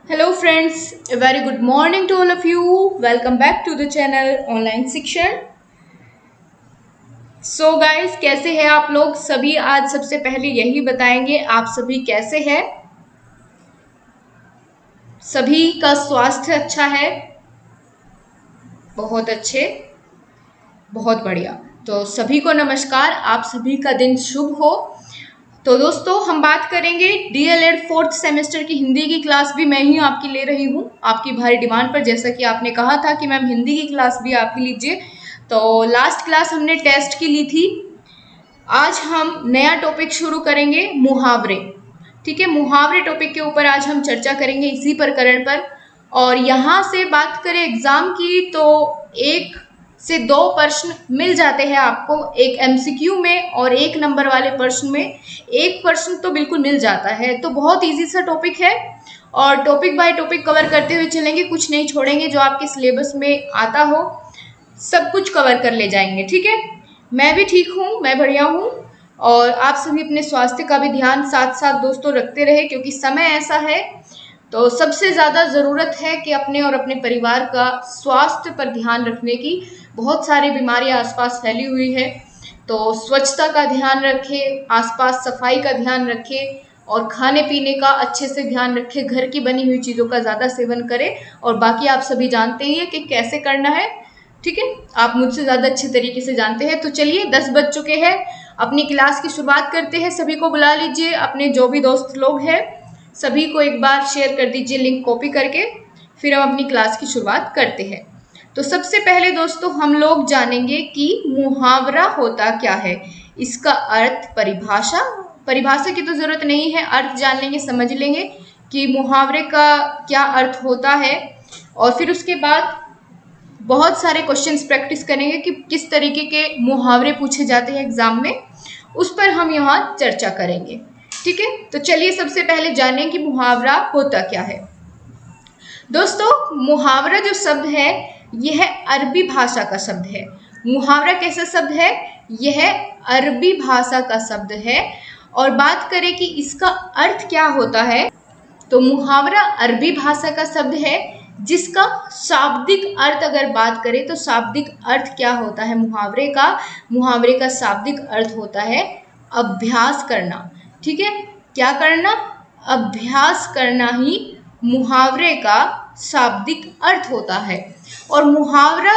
Hello friends, a very good morning to all of you. Welcome back to the channel online Shikshan. So guys, कैसे हैं आप लोग सभी। आज सबसे पहले यही बताएंगे आप सभी कैसे हैं। सभी का स्वास्थ्य अच्छा है? बहुत अच्छे, बहुत बढ़िया। तो सभी को नमस्कार, आप सभी का दिन शुभ हो। तो दोस्तों, हम बात करेंगे डीएलएड 4th सेमेस्टर की हिंदी की क्लास भी मैं ही आपकी ले रही हूँ, आपकी भारी डिमांड पर। जैसा कि आपने कहा था कि मैम हिंदी की क्लास भी आप ही लीजिए, तो लास्ट क्लास हमने टेस्ट की ली थी। आज हम नया टॉपिक शुरू करेंगे, मुहावरे। ठीक है, मुहावरे टॉपिक के ऊपर आज हम चर्चा करेंगे, इसी प्रकरण पर। और यहाँ से बात करें एग्जाम की, तो 1 से 2 प्रश्न मिल जाते हैं आपको, एक एमसीक्यू में और 1 नंबर वाले प्रश्न में 1 प्रश्न तो बिल्कुल मिल जाता है। तो बहुत इजी सा टॉपिक है और टॉपिक बाय टॉपिक कवर करते हुए चलेंगे, कुछ नहीं छोड़ेंगे। जो आपके सिलेबस में आता हो सब कुछ कवर कर ले जाएंगे। ठीक है, मैं भी ठीक हूँ, मैं बढ़िया हूँ। और आप सभी अपने स्वास्थ्य का भी ध्यान साथ साथ दोस्तों रखते रहे, क्योंकि समय ऐसा है तो सबसे ज़्यादा ज़रूरत है कि अपने और अपने परिवार का स्वास्थ्य पर ध्यान रखने की। बहुत सारी बीमारियां आसपास फैली हुई है, तो स्वच्छता का ध्यान रखें, आसपास सफाई का ध्यान रखें और खाने पीने का अच्छे से ध्यान रखें। घर की बनी हुई चीज़ों का ज़्यादा सेवन करें और बाकी आप सभी जानते ही हैं कि कैसे करना है। ठीक है, आप मुझसे ज़्यादा अच्छे तरीके से जानते हैं। तो चलिए, 10 बज चुके हैं, अपनी क्लास की शुरुआत करते हैं। सभी को बुला लीजिए, अपने जो भी दोस्त लोग हैं सभी को एक बार शेयर कर दीजिए लिंक कॉपी करके, फिर हम अपनी क्लास की शुरुआत करते हैं। तो सबसे पहले दोस्तों हम लोग जानेंगे कि मुहावरा होता क्या है, इसका अर्थ, परिभाषा की तो जरूरत नहीं है, अर्थ जान लेंगे, समझ लेंगे कि मुहावरे का क्या अर्थ होता है। और फिर उसके बाद बहुत सारे क्वेश्चंस प्रैक्टिस करेंगे कि किस तरीके के मुहावरे पूछे जाते हैं एग्जाम में, उस पर हम यहाँ चर्चा करेंगे। ठीक है, तो चलिए सबसे पहले जानें कि मुहावरा होता क्या है। दोस्तों, मुहावरा जो शब्द है यह अरबी भाषा का शब्द है। मुहावरा कैसा शब्द है? यह अरबी भाषा का शब्द है। और बात करें कि इसका अर्थ क्या होता है, तो मुहावरा अरबी भाषा का शब्द है, जिसका शाब्दिक अर्थ अगर बात करें तो शाब्दिक अर्थ क्या होता है मुहावरे का शाब्दिक अर्थ होता है अभ्यास करना। ठीक है, क्या करना? अभ्यास करना ही मुहावरे का शाब्दिक अर्थ होता है। और मुहावरा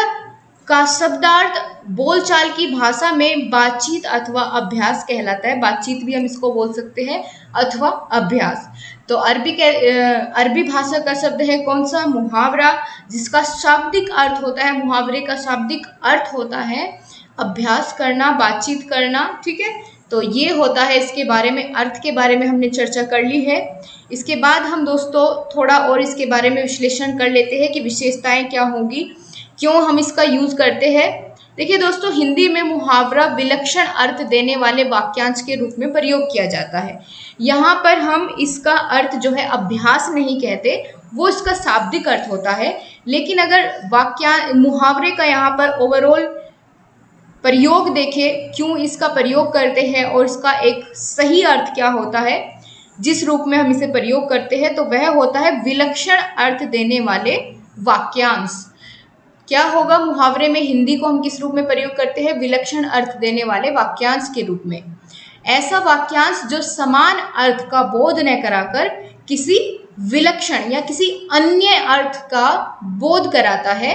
का शब्दार्थ बोलचाल की भाषा में बातचीत अथवा अभ्यास कहलाता है। बातचीत भी हम इसको बोल सकते हैं अथवा अभ्यास। तो अरबी भाषा का शब्द है कौन सा? मुहावरा, जिसका शाब्दिक अर्थ होता है, मुहावरे का शाब्दिक अर्थ होता है अभ्यास करना, बातचीत करना। ठीक है, तो ये होता है, इसके बारे में, अर्थ के बारे में हमने चर्चा कर ली है। इसके बाद हम दोस्तों थोड़ा और इसके बारे में विश्लेषण कर लेते हैं कि विशेषताएं क्या होंगी, क्यों हम इसका यूज करते हैं। देखिए दोस्तों, हिंदी में मुहावरा विलक्षण अर्थ देने वाले वाक्यांश के रूप में प्रयोग किया जाता है। यहाँ पर हम इसका अर्थ जो है अभ्यास नहीं कहते, वो इसका शाब्दिक अर्थ होता है। लेकिन अगर मुहावरे का यहाँ पर ओवरऑल प्रयोग देखें, क्यों इसका प्रयोग करते हैं और इसका एक सही अर्थ क्या होता है, जिस रूप में हम इसे प्रयोग करते हैं, तो वह होता है विलक्षण अर्थ देने वाले वाक्यांश। क्या होगा मुहावरे में? हिंदी को हम किस रूप में प्रयोग करते हैं? विलक्षण अर्थ देने वाले वाक्यांश के रूप में। ऐसा वाक्यांश जो समान अर्थ का बोध न कराकर किसी विलक्षण या किसी अन्य अर्थ का बोध कराता है।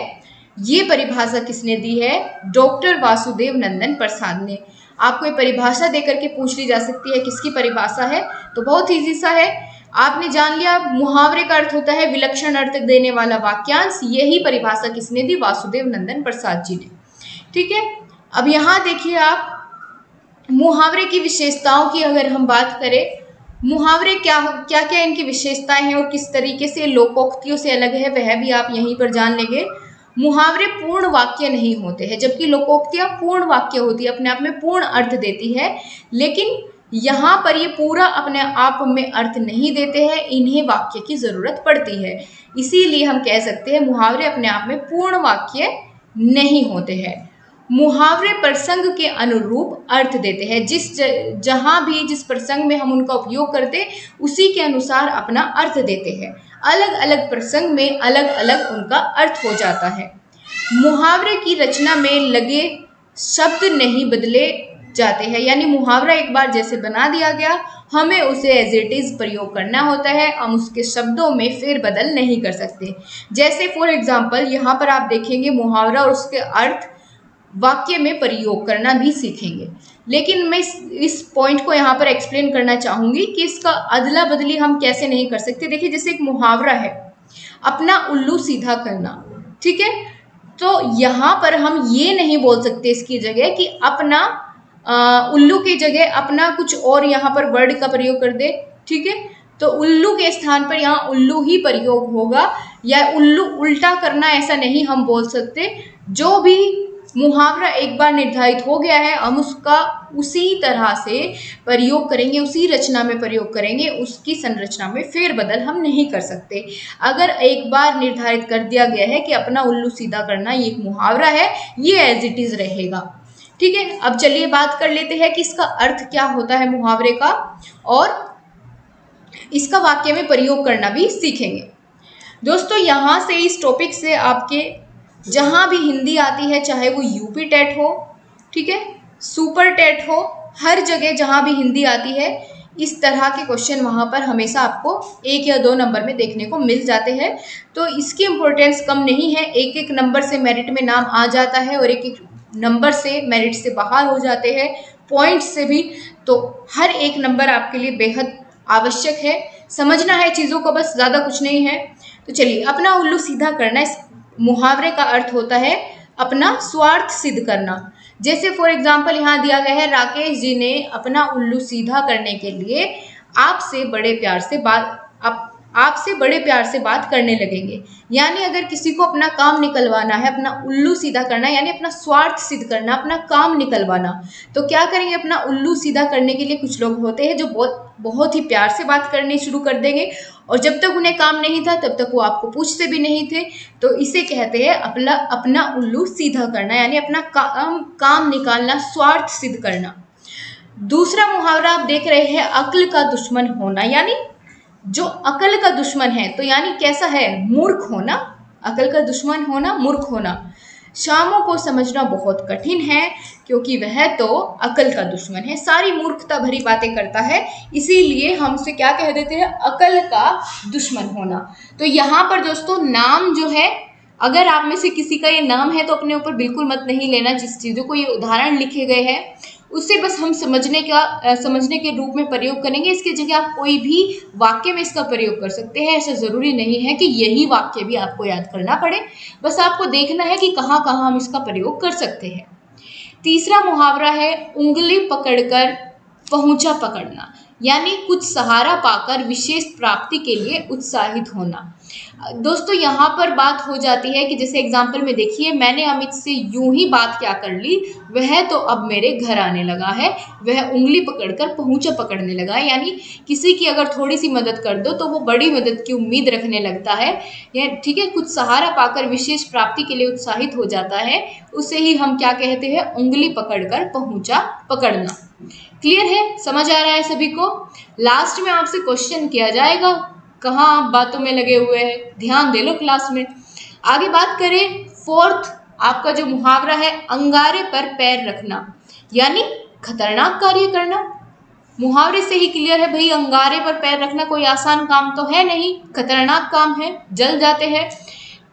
ये परिभाषा किसने दी है? डॉक्टर वासुदेव नंदन प्रसाद ने। आपको ये परिभाषा देकर के पूछ ली जा सकती है किसकी परिभाषा है, तो बहुत इजी सा है, आपने जान लिया। मुहावरे का अर्थ होता है विलक्षण अर्थ देने वाला वाक्यांश। यही परिभाषा किसने दी? वासुदेव नंदन प्रसाद जी ने। ठीक है, अब यहाँ देखिए आप, मुहावरे की विशेषताओं की अगर हम बात करें, मुहावरे क्या क्या इनकी विशेषताएं हैं और किस तरीके से लोकोक्तियों से अलग है, वह भी आप यहीं पर जान लेंगे। मुहावरे पूर्ण वाक्य नहीं होते हैं, जबकि लोकोक्तियां पूर्ण वाक्य होती है, अपने आप में पूर्ण अर्थ देती है। लेकिन यहाँ पर ये पूरा अपने आप में अर्थ नहीं देते हैं, इन्हें वाक्य की जरूरत पड़ती है। इसीलिए हम कह सकते हैं मुहावरे अपने आप में पूर्ण वाक्य नहीं होते हैं। मुहावरे प्रसंग के अनुरूप अर्थ देते हैं। जहां भी जिस प्रसंग में हम उनका उपयोग करते उसी के अनुसार अपना अर्थ देते हैं। अलग अलग प्रसंग में अलग अलग उनका अर्थ हो जाता है। मुहावरे की रचना में लगे शब्द नहीं बदले जाते हैं, यानी मुहावरा एक बार जैसे बना दिया गया, हमें उसे एज इट इज प्रयोग करना होता है, हम उसके शब्दों में फेर बदल नहीं कर सकते। जैसे फॉर एग्जाम्पल यहाँ पर आप देखेंगे मुहावरा और उसके अर्थ वाक्य में प्रयोग करना भी सीखेंगे। लेकिन मैं इस पॉइंट को यहाँ पर एक्सप्लेन करना चाहूंगी कि इसका अदला बदली हम कैसे नहीं कर सकते। देखिए जैसे एक मुहावरा है, अपना उल्लू सीधा करना, ठीक है, तो यहाँ पर हम ये नहीं बोल सकते इसकी जगह कि अपना उल्लू की जगह अपना कुछ और यहाँ पर वर्ड का प्रयोग कर दे, ठीक है, तो उल्लू के स्थान पर यहाँ उल्लू ही प्रयोग होगा, या उल्लू उल्टा करना ऐसा नहीं हम बोल सकते। जो भी मुहावरा एक बार निर्धारित हो गया है, हम उसका उसी तरह से प्रयोग करेंगे, उसी रचना में प्रयोग करेंगे, उसकी संरचना में फेरबदल हम नहीं कर सकते। अगर एक बार निर्धारित कर दिया गया है कि अपना उल्लू सीधा करना ये एक मुहावरा है, ये एज इट इज रहेगा, ठीक है। अब चलिए बात कर लेते हैं कि इसका अर्थ क्या होता है मुहावरे का, और इसका वाक्य में प्रयोग करना भी सीखेंगे। दोस्तों यहाँ से इस टॉपिक से आपके जहाँ भी हिंदी आती है, चाहे वो यूपी टेट हो, ठीक है, सुपर टेट हो, हर जगह जहाँ भी हिंदी आती है, इस तरह के क्वेश्चन वहाँ पर हमेशा आपको 1 या 2 नंबर में देखने को मिल जाते हैं। तो इसकी इम्पोर्टेंस कम नहीं है, एक एक नंबर से मेरिट में नाम आ जाता है और एक एक नंबर से मेरिट से बाहर हो जाते हैं, पॉइंट से भी। तो हर एक नंबर आपके लिए बेहद आवश्यक है, समझना है चीज़ों को, बस ज़्यादा कुछ नहीं है। तो चलिए, अपना उल्लू सीधा करना, इस मुहावरे का अर्थ होता है अपना स्वार्थ सिद्ध करना। जैसे फॉर एग्जाम्पल यहाँ दिया गया है, राकेश जी ने अपना उल्लू सीधा करने के लिए आपसे बड़े प्यार से बात करने लगेंगे। यानी अगर किसी को अपना काम निकलवाना है, अपना उल्लू सीधा करना, यानी अपना स्वार्थ सिद्ध करना, अपना काम निकलवाना, तो क्या करेंगे, अपना उल्लू सीधा करने के लिए कुछ लोग होते हैं जो बहुत ही प्यार से बात करनी शुरू कर देंगे, और जब तक उन्हें काम नहीं था तब तक वो आपको पूछते भी नहीं थे। तो इसे कहते हैं अपना उल्लू सीधा करना, यानी अपना काम निकालना, स्वार्थ सिद्ध करना। दूसरा मुहावरा आप देख रहे हैं, अक्ल का दुश्मन होना, यानी जो अकल का दुश्मन है, तो यानी कैसा है, मूर्ख होना। अकल का दुश्मन होना, मूर्ख होना। शामों को समझना बहुत कठिन है क्योंकि वह तो अकल का दुश्मन है, सारी मूर्खता भरी बातें करता है, इसीलिए हम उसे क्या कह देते हैं, अकल का दुश्मन होना। तो यहाँ पर दोस्तों नाम जो है, अगर आप में से किसी का ये नाम है तो अपने ऊपर बिल्कुल मत नहीं लेना। जिस चीज़ों को ये उदाहरण लिखे गए हैं उससे बस हम समझने के रूप में प्रयोग करेंगे। इसकी जगह आप कोई भी वाक्य में इसका प्रयोग कर सकते हैं, ऐसा ज़रूरी नहीं है कि यही वाक्य भी आपको याद करना पड़े, बस आपको देखना है कि कहाँ कहाँ हम इसका प्रयोग कर सकते हैं। तीसरा मुहावरा है, उंगली पकड़कर पहुंचा पकड़ना, यानी कुछ सहारा पाकर विशेष प्राप्ति के लिए उत्साहित होना। दोस्तों यहाँ पर बात हो जाती है कि जैसे एग्जाम्पल में देखिए, मैंने अमित से यूं ही बात क्या कर ली, वह तो अब मेरे घर आने लगा है, वह उंगली पकड़कर पहुंचा पकड़ने लगा है, यानी किसी की अगर थोड़ी सी मदद कर दो तो वो बड़ी मदद की उम्मीद रखने लगता है, या ठीक है, कुछ सहारा पाकर विशेष प्राप्ति के लिए उत्साहित हो जाता है, उसे ही हम क्या कहते हैं, उंगली पकड़कर पहुंचा पकड़ना। क्लियर है, समझ आ रहा है सभी को। लास्ट में आपसे क्वेश्चन किया जाएगा, कहाँ आप बातों में लगे हुए हैं, ध्यान दे लो क्लास में। आगे बात करें, फोर्थ आपका जो मुहावरा है, अंगारे पर पैर रखना, यानी खतरनाक कार्य करना। मुहावरे से ही क्लियर है भाई, अंगारे पर पैर रखना कोई आसान काम तो है नहीं, खतरनाक काम है, जल जाते हैं।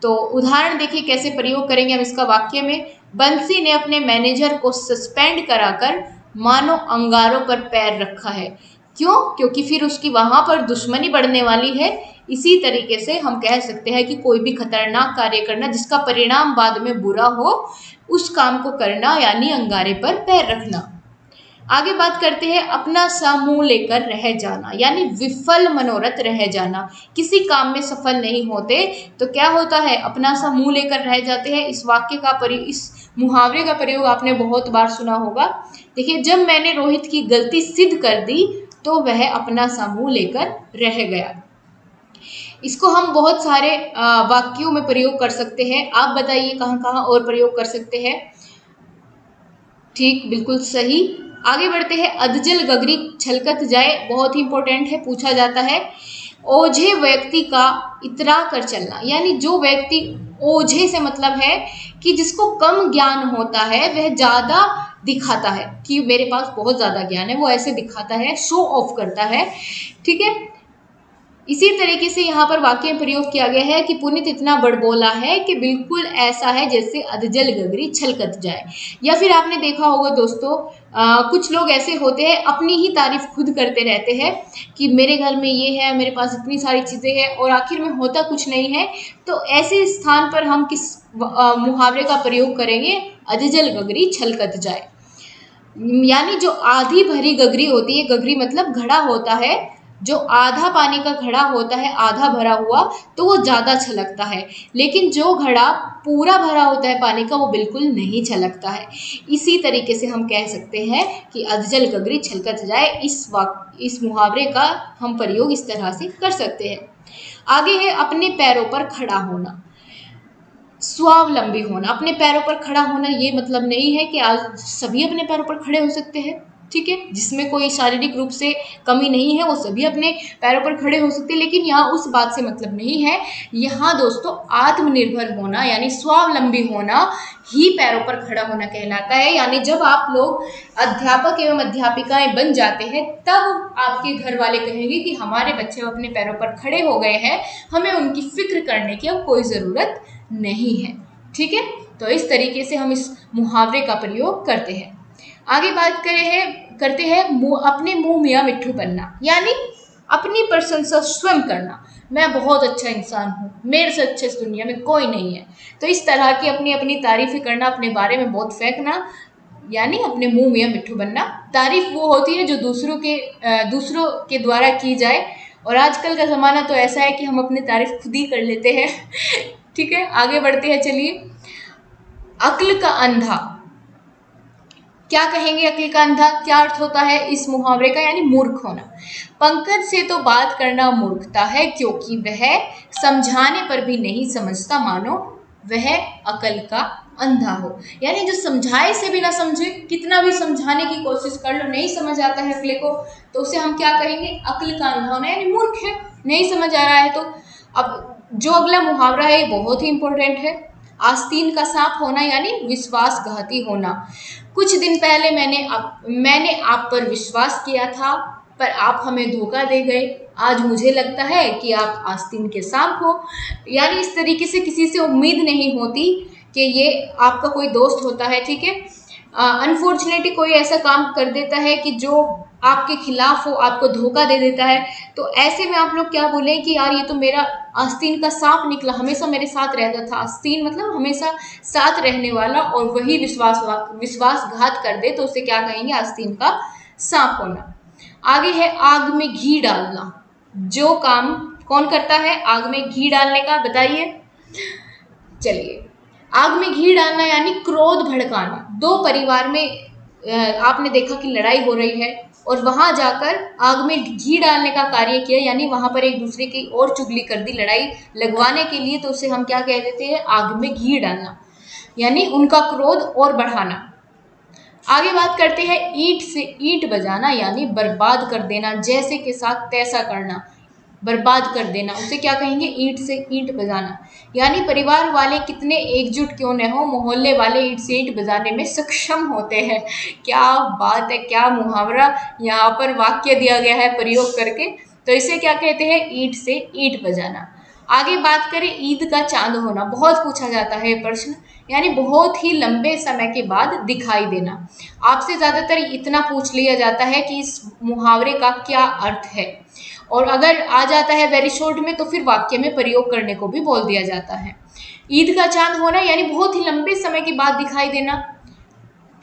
तो उदाहरण देखिए कैसे प्रयोग करेंगे हम इसका वाक्य में। बंसी ने अपने मैनेजर को सस्पेंड कराकर मानो अंगारों पर पैर रखा है। क्यों? क्योंकि फिर उसकी वहां पर दुश्मनी बढ़ने वाली है। इसी तरीके से हम कह सकते हैं कि कोई भी खतरनाक कार्य करना जिसका परिणाम बाद में बुरा हो, उस काम को करना, यानी अंगारे पर पैर रखना। आगे बात करते हैं, अपना सा मुंह लेकर रह जाना, यानी विफल मनोरथ रह जाना। किसी काम में सफल नहीं होते तो क्या होता है, अपना सा मुंह लेकर रह जाते हैं। इस मुहावरे का प्रयोग आपने बहुत बार सुना होगा। देखिए, जब मैंने रोहित की गलती सिद्ध कर दी तो वह अपना सा मुंह लेकर रह गया। इसको हम बहुत सारे वाक्यों में प्रयोग कर सकते हैं। आप बताइए कहाँ कहाँ और प्रयोग कर सकते हैं। ठीक, बिल्कुल सही। आगे बढ़ते हैं, अधजल गगरी छलकत जाए, बहुत ही इंपॉर्टेंट है, पूछा जाता है। ओझे व्यक्ति का इतरा कर चलना, यानी जो व्यक्ति, ओझे से मतलब है कि जिसको कम ज्ञान होता है वह ज्यादा दिखाता है कि मेरे पास बहुत ज्यादा ज्ञान है, वो ऐसे दिखाता है, शो ऑफ करता है। ठीक है, इसी तरीके से यहाँ पर वाक्य में प्रयोग किया गया है कि पुनीत इतना बड़बोला है कि बिल्कुल ऐसा है जैसे अधजल गगरी छलकत जाए। या फिर आपने देखा होगा दोस्तों, कुछ लोग ऐसे होते हैं अपनी ही तारीफ खुद करते रहते हैं कि मेरे घर में ये है, मेरे पास इतनी सारी चीजें हैं, और आखिर में होता कुछ नहीं है। तो ऐसे स्थान पर हम किस मुहावरे का प्रयोग करेंगे? अधजल गगरी छलकत जाए, यानी जो आधी भरी गगरी होती है, गगरी मतलब घड़ा होता है, जो आधा पानी का घड़ा होता है, आधा भरा हुआ, तो वो ज्यादा छलकता है, लेकिन जो घड़ा पूरा भरा होता है पानी का, वो बिल्कुल नहीं छलकता है। इसी तरीके से हम कह सकते हैं कि अधजल गगरी छलकत जाए, इस मुहावरे का हम प्रयोग इस तरह से कर सकते हैं। आगे है अपने पैरों पर खड़ा होना, स्वावलंबी होना। अपने पैरों पर खड़ा होना ये मतलब नहीं है कि आज सभी अपने पैरों पर खड़े हो सकते हैं। ठीक है, जिसमें कोई शारीरिक रूप से कमी नहीं है वो सभी अपने पैरों पर खड़े हो सकते हैं, लेकिन यहाँ उस बात से मतलब नहीं है। यहाँ दोस्तों आत्मनिर्भर होना यानी स्वावलंबी होना ही पैरों पर खड़ा होना कहलाता है। यानी जब आप लोग अध्यापक एवं अध्यापिकाएं बन जाते हैं, तब आपके घर वाले कहेंगे कि हमारे बच्चे अपने पैरों पर खड़े हो गए हैं, हमें उनकी फिक्र करने की अब कोई ज़रूरत नहीं है। ठीक है, तो इस तरीके से हम इस मुहावरे का प्रयोग करते हैं। आगे बात करते हैं अपने मुंह मियाँ मिट्ठू बनना, यानी अपनी प्रशंसा स्वयं करना। मैं बहुत अच्छा इंसान हूँ, मेरे से अच्छे इस दुनिया में कोई नहीं है। तो इस तरह की अपनी अपनी तारीफें करना, अपने बारे में बहुत फेंकना, यानी अपने मुंह मियाँ मिट्ठू बनना। तारीफ वो होती है जो दूसरों के द्वारा की जाए, और आजकल का ज़माना तो ऐसा है कि हम अपनी तारीफ खुद ही कर लेते हैं। ठीक है, आगे बढ़ते हैं, चलिए। अक्ल का अंधा, क्या कहेंगे? अक्ल का अंधा क्या अर्थ होता है इस मुहावरे का? यानी मूर्ख होना। पंकज से तो बात करना मूर्खता है, क्योंकि वह समझाने पर भी नहीं समझता, मानो वह अकल का अंधा हो। यानी जो समझाए से भी ना समझे, कितना भी समझाने की कोशिश कर लो, नहीं समझ आता है अगले को, तो उसे हम क्या कहेंगे? अक्ल का अंधा होना, यानी मूर्ख है, नहीं समझ आ रहा है। तो अब जो अगला मुहावरा है ये बहुत ही इंपॉर्टेंट है, आस्तीन का सांप होना, यानी विश्वासघाती होना। कुछ दिन पहले मैंने आप पर विश्वास किया था, पर आप हमें धोखा दे गए। आज मुझे लगता है कि आप आस्तीन के सांप हो। यानी इस तरीके से किसी से उम्मीद नहीं होती कि ये आपका कोई दोस्त होता है। ठीक है, अनफॉर्चुनेटली कोई ऐसा काम कर देता है कि जो आपके खिलाफ हो, आपको धोखा दे देता है। तो ऐसे में आप लोग क्या बोलें कि यार ये तो मेरा आस्तीन का सांप निकला, हमेशा मेरे साथ रहता था। आस्तीन मतलब हमेशा साथ रहने वाला, और वही विश्वासघात कर दे तो उसे क्या कहेंगे? आस्तीन का सांप होना। आगे है आग में घी डालना, जो काम कौन करता है आग में घी डालने का? बताइए। चलिए, आग में घी डालना यानी क्रोध भड़काना। दो परिवार में आपने देखा कि लड़ाई हो रही है, और वहां जाकर आग में घी डालने का कार्य किया, यानी वहां पर एक दूसरे की और चुगली कर दी लड़ाई लगवाने के लिए, तो उसे हम क्या कह देते हैं? आग में घी डालना, यानी उनका क्रोध और बढ़ाना। आगे बात करते हैं ईंट से ईंट बजाना, यानी बर्बाद कर देना, जैसे के साथ तैसा करना, बर्बाद कर देना, उसे क्या कहेंगे? ईंट से ईंट बजाना। यानी परिवार वाले कितने एकजुट क्यों न हो, मोहल्ले वाले ईंट से ईंट बजाने में सक्षम होते हैं। क्या बात है, क्या मुहावरा यहाँ पर वाक्य दिया गया है प्रयोग करके। तो इसे क्या कहते हैं? ईंट से ईंट बजाना। आगे बात करें ईद का चांद होना, बहुत पूछा जाता है प्रश्न, यानी बहुत ही लंबे समय के बाद दिखाई देना। आपसे ज़्यादातर इतना पूछ लिया जाता है कि इस मुहावरे का क्या अर्थ है, और अगर आ जाता है वेरी शॉर्ट में तो फिर वाक्य में प्रयोग करने को भी बोल दिया जाता है। ईद का चांद होना यानी बहुत ही लंबे समय के बाद दिखाई देना।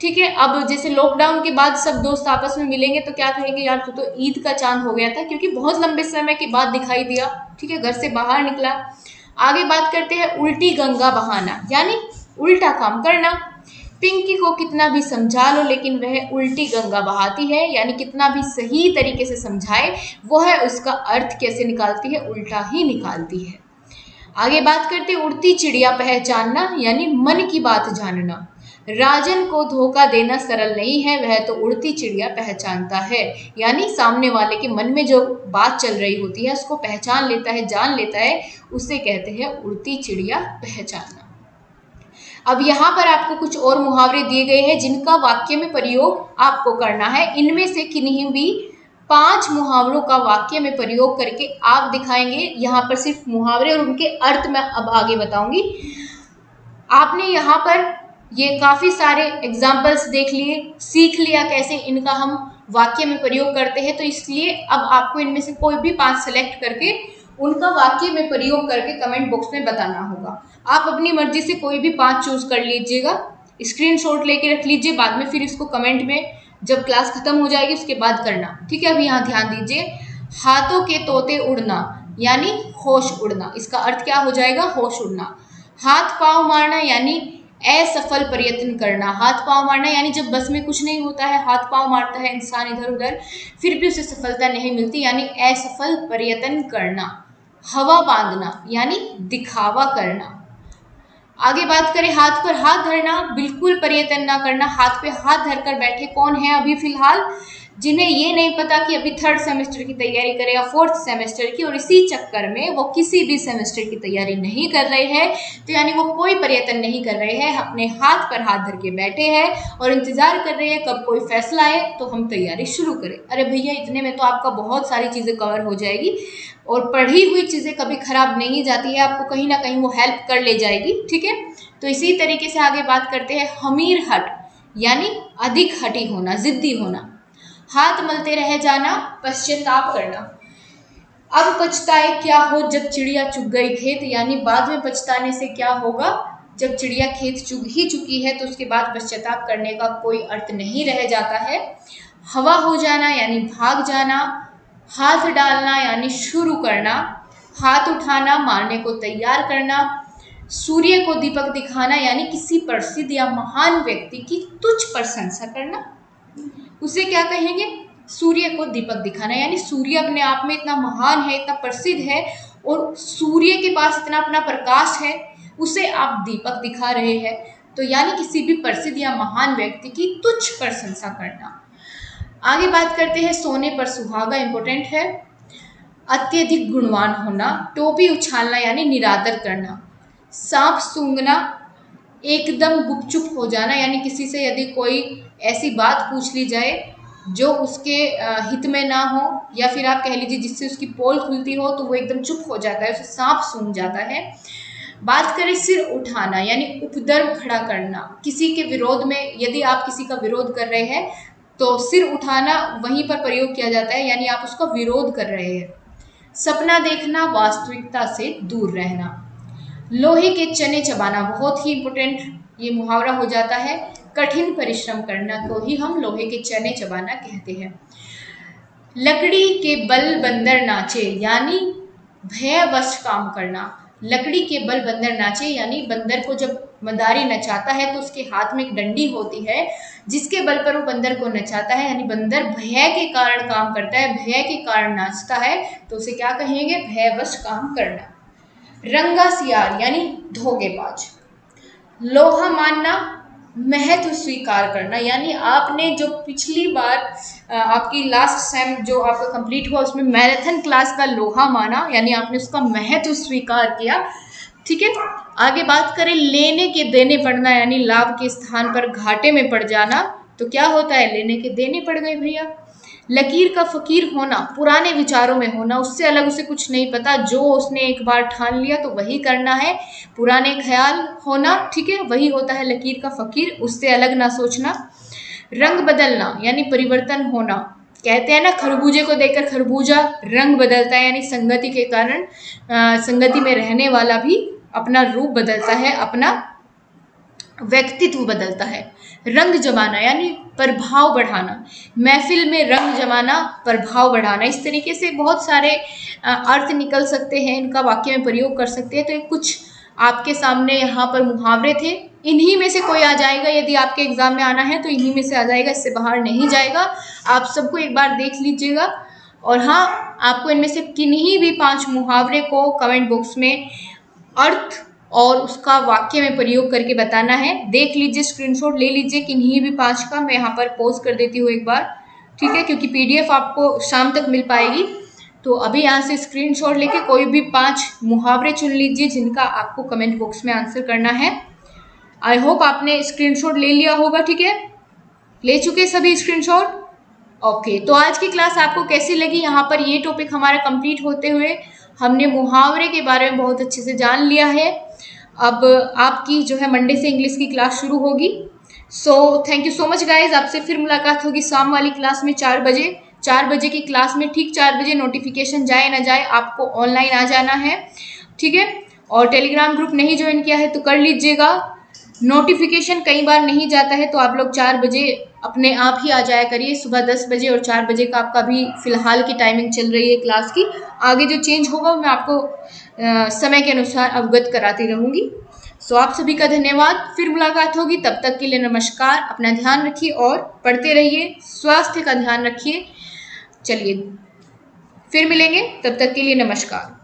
ठीक है, अब जैसे लॉकडाउन के बाद सब दोस्त आपस में मिलेंगे तो क्या कहेंगे? यार तो ईद का चांद हो गया था, क्योंकि बहुत लंबे समय के बाद दिखाई दिया। ठीक है, घर से बाहर निकला। आगे बात करते हैं उल्टी गंगा बहाना, यानी उल्टा काम करना। पिंकी को कितना भी समझा लो, लेकिन वह उल्टी गंगा बहाती है, यानी कितना भी सही तरीके से समझाए वो है उसका अर्थ कैसे निकालती है? उल्टा ही निकालती है। आगे बात करते हैं उड़ती चिड़िया पहचानना, यानी मन की बात जानना। राजन को धोखा देना सरल नहीं है, वह तो उड़ती चिड़िया पहचानता है। यानी सामने वाले के मन में जो बात चल रही होती है उसको पहचान लेता है, जान लेता है, उसे कहते हैं उड़ती चिड़िया पहचानना। अब यहाँ पर आपको कुछ और मुहावरे दिए गए हैं जिनका वाक्य में प्रयोग आपको करना है। इनमें से किन्हीं भी 5 मुहावरों का वाक्य में प्रयोग करके आप दिखाएंगे। यहाँ पर सिर्फ मुहावरे और उनके अर्थ मैं अब आगे बताऊंगी। आपने यहाँ पर ये काफी सारे एग्जाम्पल्स देख लिए, सीख लिया कैसे इनका हम वाक्य में प्रयोग करते हैं। तो इसलिए अब आपको इनमें से कोई भी 5 सेलेक्ट करके उनका वाक्य में प्रयोग करके कमेंट बॉक्स में बताना होगा। आप अपनी मर्जी से कोई भी 5 चूज कर लीजिएगा, स्क्रीनशॉट लेके रख लीजिए, बाद में फिर इसको कमेंट में जब क्लास खत्म हो जाएगी उसके बाद करना, ठीक है। अभी यहाँ ध्यान दीजिए, हाथों के तोते उड़ना यानी होश उड़ना, इसका अर्थ क्या हो जाएगा, होश उड़ना। हाथ पांव मारना यानी असफल प्रयत्न करना, हाथ पांव मारना यानी जब बस में कुछ नहीं होता है, हाथ पांव मारता है इंसान इधर उधर, फिर भी उसे सफलता नहीं मिलती, यानी असफल प्रयत्न करना। हवा बांधना यानी दिखावा करना। आगे बात करें, हाथ पर हाथ धरना, बिल्कुल प्रयत्न ना करना, हाथ पे हाथ धरकर बैठे कौन है अभी फिलहाल, जिन्हें ये नहीं पता कि अभी 3rd सेमेस्टर की तैयारी करेगा 4th सेमेस्टर की, और इसी चक्कर में वो किसी भी सेमेस्टर की तैयारी नहीं कर रहे हैं, तो यानी वो कोई प्रयत्न नहीं कर रहे हैं, अपने हाथ पर हाथ धर के बैठे हैं और इंतजार कर रहे हैं कब कोई फैसला आए तो हम तैयारी शुरू करें। अरे भैया, इतने में तो आपका बहुत सारी चीज़ें कवर हो जाएगी, और पढ़ी हुई चीज़ें कभी खराब नहीं जाती है, आपको कहीं ना कहीं वो हेल्प कर ले जाएगी, ठीक है। तो इसी तरीके से आगे बात करते हैं, हमीर हट यानी अधिक हठी होना, जिद्दी होना। हाथ मलते रह जाना, पश्चाताप करना। अब पछताए क्या हो जब चिड़िया चुग गई खेत, यानी बाद में पछताने से क्या होगा, जब चिड़िया खेत चुग ही चुकी है तो उसके बाद पश्चाताप करने का कोई अर्थ नहीं रह जाता है। हवा हो जाना यानी भाग जाना। हाथ डालना यानी शुरू करना। हाथ उठाना मारने को तैयार करना। सूर्य को दीपक दिखाना यानी किसी प्रसिद्ध या महान व्यक्ति की तुच्छ प्रशंसा करना, उसे क्या कहेंगे, सूर्य को दीपक दिखाना, यानी सूर्य अपने आप में इतना महान है, इतना प्रसिद्ध है, और सूर्य के पास इतना अपना प्रकाश है, उसे आप दीपक दिखा रहे हैं, तो यानी किसी भी प्रसिद्ध या महान व्यक्ति की तुच्छ प्रशंसा करना। आगे बात करते हैं, सोने पर सुहागा इंपॉर्टेंट है। अत्यधिक गुणवान होना। टोपी उछालना यानी निरादर करना। सांप सूंघना, एकदम गुपचुप हो जाना, यानी किसी से यदि कोई ऐसी बात पूछ ली जाए जो उसके हित में ना हो, या फिर आप कह लीजिए जिससे उसकी पोल खुलती हो तो वो एकदम चुप हो जाता है, उसे सांप सूंघ जाता है। बात करें सिर उठाना यानी उपद्रव खड़ा करना, किसी के विरोध में यदि आप किसी का विरोध कर रहे हैं तो सिर उठाना वहीं पर प्रयोग किया जाता है, यानी आप उसका विरोध कर रहे हैं। सपना देखना, वास्तविकता से दूर रहना। लोहे के चने चबाना, बहुत ही इंपॉर्टेंट ये मुहावरा हो जाता है। कठिन परिश्रम करना को ही हम लोहे के चने चबाना कहते हैं। लकड़ी के बल बंदर नाचे यानी भयवश काम करना। लकड़ी के बल बंदर नाचे यानी बंदर को जब मदारी नचाता है तो उसके हाथ में एक डंडी होती है जिसके बल पर वो बंदर को नचाता है, यानी बंदर भय के कारण काम करता है, भय के कारण नाचता है, तो उसे क्या कहेंगे, भयवश काम करना। रंगा सियार यानी धोखेबाज। लोहा मानना, महत्व स्वीकार करना, यानी आपने जो पिछली बार आपकी लास्ट सेम जो आपका कंप्लीट हुआ उसमें मैराथन क्लास का लोहा माना, यानी आपने उसका महत्व स्वीकार किया, ठीक है। आगे बात करें, लेने के देने पड़ना, यानी लाभ के स्थान पर घाटे में पड़ जाना, तो क्या होता है, लेने के देने पड़ गए भैया। लकीर का फकीर होना, पुराने विचारों में होना, उससे अलग उसे कुछ नहीं पता, जो उसने एक बार ठान लिया तो वही करना है, पुराने ख्याल होना, ठीक है, वही होता है लकीर का फकीर, उससे अलग ना सोचना। रंग बदलना यानी परिवर्तन होना, कहते हैं ना खरबूजे को देखकर खरबूजा रंग बदलता है, यानी संगति के कारण संगति में रहने वाला भी अपना रूप बदलता है, अपना व्यक्तित्व बदलता है। रंग जमाना यानी प्रभाव बढ़ाना, महफिल में रंग जमाना, प्रभाव बढ़ाना, इस तरीके से बहुत सारे अर्थ निकल सकते हैं, इनका वाक्य में प्रयोग कर सकते हैं। तो ये कुछ आपके सामने यहाँ पर मुहावरे थे, इन्हीं में से कोई आ जाएगा, यदि आपके एग्जाम में आना है तो इन्हीं में से आ जाएगा, इससे बाहर नहीं जाएगा। आप सबको एक बार देख लीजिएगा, और हाँ, आपको इनमें से किन्हीं भी 5 मुहावरे को कमेंट बॉक्स में अर्थ और उसका वाक्य में प्रयोग करके बताना है। देख लीजिए, स्क्रीनशॉट ले लीजिए किन्हीं भी 5 का, मैं यहाँ पर पोस्ट कर देती हूँ एक बार, ठीक है, क्योंकि PDF आपको शाम तक मिल पाएगी। तो अभी यहाँ से स्क्रीनशॉट लेके कोई भी 5 मुहावरे चुन लीजिए जिनका आपको कमेंट बॉक्स में आंसर करना है। आई होप आपने स्क्रीनशॉट ले लिया होगा, ठीक है, ले चुके सभी स्क्रीनशॉट? ओके, तो आज की क्लास आपको कैसी लगी? यहाँ पर ये टॉपिक हमारा कंप्लीट होते हुए हमने मुहावरे के बारे में बहुत अच्छे से जान लिया है। अब आपकी जो है मंडे से इंग्लिश की क्लास शुरू होगी। So thank you so much guys. आपसे फिर मुलाकात होगी शाम वाली क्लास में 4 बजे। 4 बजे की क्लास में ठीक 4 बजे नोटिफिकेशन जाए ना जाए आपको ऑनलाइन आ जाना है, ठीक है। और टेलीग्राम ग्रुप नहीं ज्वाइन किया है तो कर लीजिएगा। नोटिफिकेशन कई बार नहीं जाता है तो आप लोग 4 बजे अपने आप ही आ जाया करिए। सुबह 10 बजे और 4 बजे का आपका भी फिलहाल की टाइमिंग चल रही है क्लास की। आगे जो चेंज होगा मैं आपको समय के अनुसार अवगत कराती रहूँगी। सो आप सभी का धन्यवाद। फिर मुलाकात होगी, तब तक के लिए नमस्कार। अपना ध्यान रखिए और पढ़ते रहिए, स्वास्थ्य का ध्यान रखिए। चलिए फिर मिलेंगे, तब तक के लिए नमस्कार।